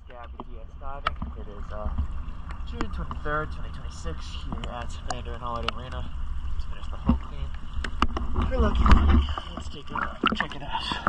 DS diving. It is June 23rd, 2026 here at Anode Arena. Let's finish the hull clean. If you're lucky, let's take a check it out.